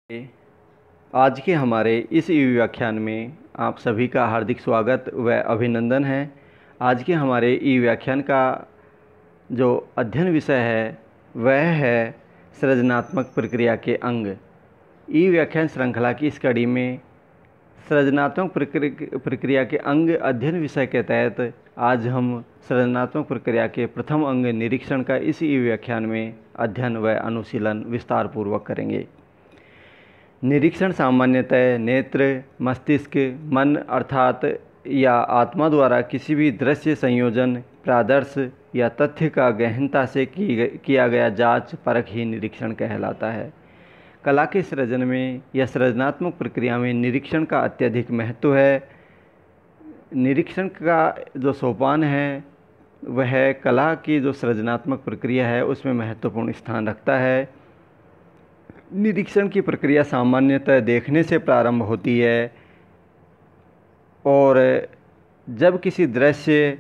आज के हमारे इस ई-व्याख्यान में आप सभी का हार्दिक स्वागत व अभिनंदन है। आज के हमारे ई-व्याख्यान का जो अध्ययन विषय है वह है सृजनात्मक प्रक्रिया के अंग। ई-व्याख्यान श्रृंखला की इस कड़ी में सृजनात्मक प्रक्रिया के अंग अध्ययन विषय के तहत आज हम सृजनात्मक प्रक्रिया के प्रथम अंग निरीक्षण का इस ई-व्याख्यान में अध्ययन व अनुशीलन विस्तार पूर्वक करेंगे। निरीक्षण सामान्यतः नेत्र, मस्तिष्क, मन अर्थात या आत्मा द्वारा किसी भी दृश्य संयोजन, प्रादर्श या तथ्य का गहनता से किया गया जांच परख ही निरीक्षण कहलाता है। कला के सृजन में या सृजनात्मक प्रक्रिया में निरीक्षण का अत्यधिक महत्व है। निरीक्षण का जो सोपान है वह कला की जो सृजनात्मक प्रक्रिया है उसमें महत्वपूर्ण स्थान रखता है। निरीक्षण की प्रक्रिया सामान्यतः देखने से प्रारंभ होती है और जब किसी दृश्य,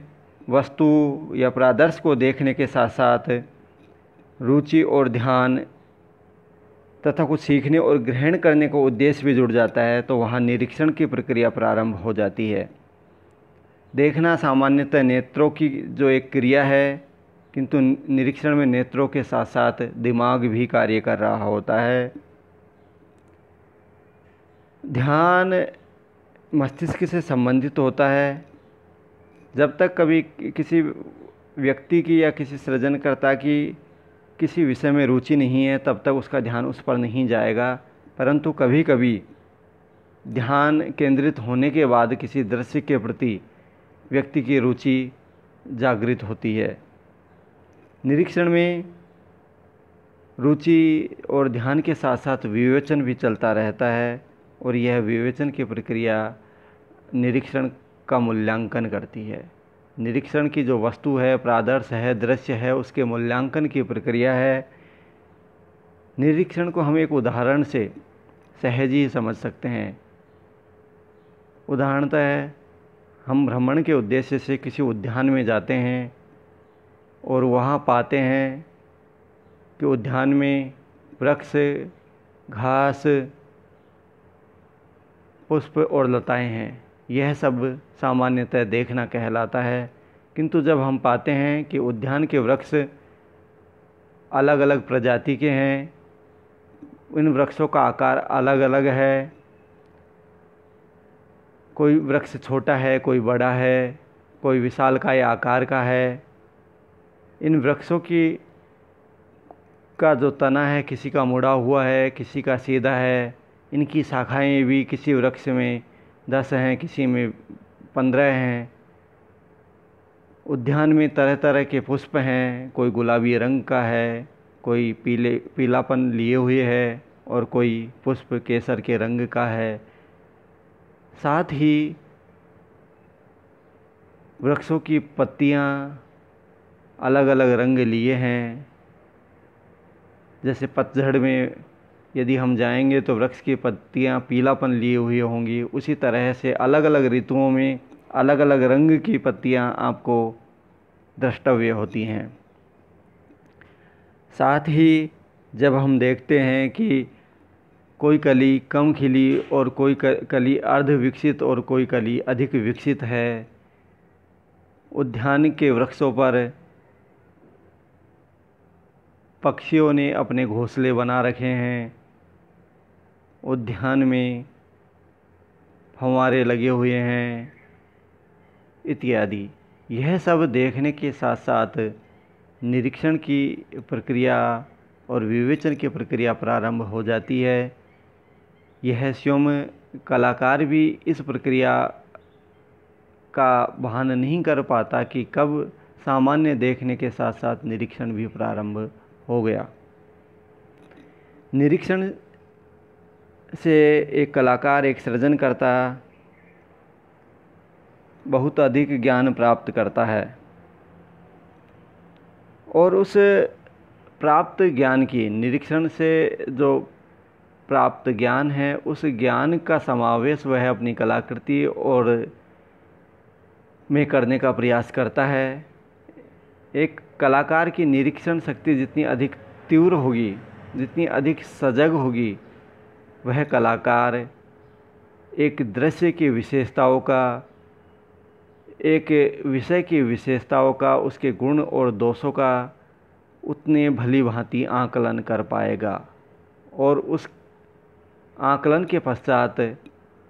वस्तु या प्रादर्श को देखने के साथ साथ रुचि और ध्यान तथा कुछ सीखने और ग्रहण करने को उद्देश्य भी जुड़ जाता है तो वहाँ निरीक्षण की प्रक्रिया प्रारंभ हो जाती है। देखना सामान्यतः नेत्रों की जो एक क्रिया है, किंतु निरीक्षण में नेत्रों के साथ साथ दिमाग भी कार्य कर रहा होता है। ध्यान मस्तिष्क से संबंधित होता है। जब तक कभी किसी व्यक्ति की या किसी सृजनकर्ता की किसी विषय में रुचि नहीं है तब तक उसका ध्यान उस पर नहीं जाएगा, परंतु कभी कभी ध्यान केंद्रित होने के बाद किसी दृश्य के प्रति व्यक्ति की रुचि जागृत होती है। निरीक्षण में रुचि और ध्यान के साथ साथ विवेचन भी चलता रहता है और यह विवेचन की प्रक्रिया निरीक्षण का मूल्यांकन करती है। निरीक्षण की जो वस्तु है, प्रादर्श है, दृश्य है, उसके मूल्यांकन की प्रक्रिया है। निरीक्षण को हम एक उदाहरण से सहज ही समझ सकते हैं। उदाहरणतः हम भ्रमण के उद्देश्य से किसी उद्यान में जाते हैं और वहाँ पाते हैं कि उद्यान में वृक्ष, घास, पुष्प और लताएं हैं। यह सब सामान्यतः देखना कहलाता है, किंतु जब हम पाते हैं कि उद्यान के वृक्ष अलग अलग प्रजाति के हैं, इन वृक्षों का आकार अलग अलग है, कोई वृक्ष छोटा है, कोई बड़ा है, कोई विशालकाय आकार का है। इन वृक्षों का जो तना है किसी का मुड़ा हुआ है, किसी का सीधा है। इनकी शाखाएं भी किसी वृक्ष में 10 हैं, किसी में 15 हैं। उद्यान में तरह तरह के पुष्प हैं, कोई गुलाबी रंग का है, कोई पीलापन लिए हुए है और कोई पुष्प केसर के रंग का है। साथ ही वृक्षों की पत्तियां अलग अलग रंग लिए हैं। जैसे पतझड़ में यदि हम जाएंगे तो वृक्ष की पत्तियां पीलापन लिए हुई होंगी, उसी तरह से अलग अलग ऋतुओं में अलग अलग रंग की पत्तियां आपको द्रष्टव्य होती हैं। साथ ही जब हम देखते हैं कि कोई कली कम खिली और कोई कली अर्ध विकसित और कोई कली अधिक विकसित है, उद्यान के वृक्षों पर पक्षियों ने अपने घोंसले बना रखे हैं, उद्यान में फव्वारे लगे हुए हैं इत्यादि। यह सब देखने के साथ साथ निरीक्षण की प्रक्रिया और विवेचन की प्रक्रिया प्रारंभ हो जाती है। यह स्वयं कलाकार भी इस प्रक्रिया का भान नहीं कर पाता कि कब सामान्य देखने के साथ साथ निरीक्षण भी प्रारंभ हो गया। निरीक्षण से एक कलाकार, एक सृजनकर्ता बहुत अधिक ज्ञान प्राप्त करता है और उस प्राप्त ज्ञान की, निरीक्षण से जो प्राप्त ज्ञान है उस ज्ञान का समावेश वह अपनी कलाकृति और में करने का प्रयास करता है। एक कलाकार की निरीक्षण शक्ति जितनी अधिक तीव्र होगी, जितनी अधिक सजग होगी, वह कलाकार एक दृश्य की विशेषताओं का, एक विषय की विशेषताओं का, उसके गुण और दोषों का उतने भली भांति आकलन कर पाएगा और उस आकलन के पश्चात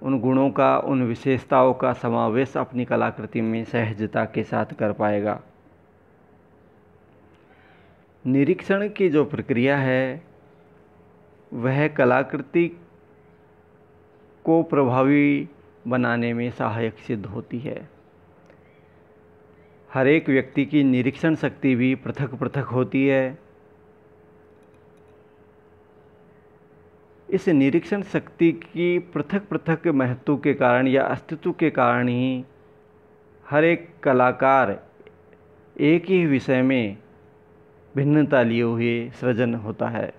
उन गुणों का, उन विशेषताओं का समावेश अपनी कलाकृति में सहजता के साथ कर पाएगा। निरीक्षण की जो प्रक्रिया है वह कलाकृति को प्रभावी बनाने में सहायक सिद्ध होती है। हर एक व्यक्ति की निरीक्षण शक्ति भी पृथक पृथक होती है। इस निरीक्षण शक्ति की पृथक पृथक महत्व के कारण या अस्तित्व के कारण ही हर एक कलाकार एक ही विषय में भिन्नता लिए हुए सृजन होता है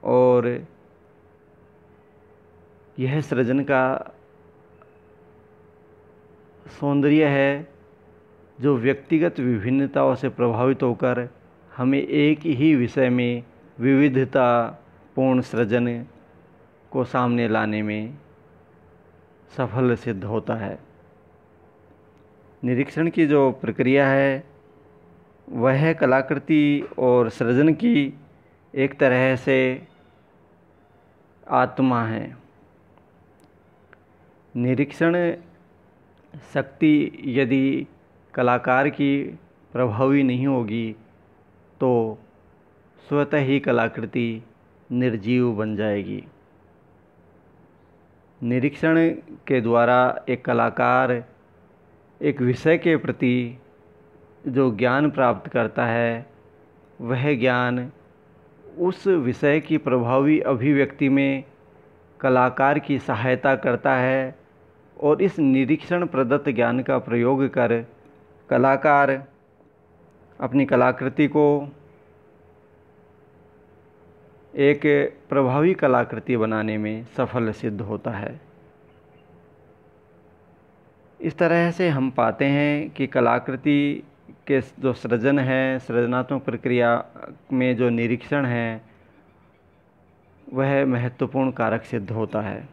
और यह सृजन का सौंदर्य है जो व्यक्तिगत विभिन्नताओं से प्रभावित होकर हमें एक ही विषय में विविधता पूर्ण सृजन को सामने लाने में सफल सिद्ध होता है। निरीक्षण की जो प्रक्रिया है वह कलाकृति और सृजन की एक तरह से आत्मा है। निरीक्षण शक्ति यदि कलाकार की प्रभावी नहीं होगी तो स्वतः ही कलाकृति निर्जीव बन जाएगी। निरीक्षण के द्वारा एक कलाकार एक विषय के प्रति जो ज्ञान प्राप्त करता है वह ज्ञान उस विषय की प्रभावी अभिव्यक्ति में कलाकार की सहायता करता है और इस निरीक्षण प्रदत्त ज्ञान का प्रयोग कर कलाकार अपनी कलाकृति को एक प्रभावी कलाकृति बनाने में सफल सिद्ध होता है। इस तरह से हम पाते हैं कि कलाकृति के जो सृजन है, सृजनात्मक प्रक्रिया में जो निरीक्षण है वह महत्वपूर्ण कारक सिद्ध होता है।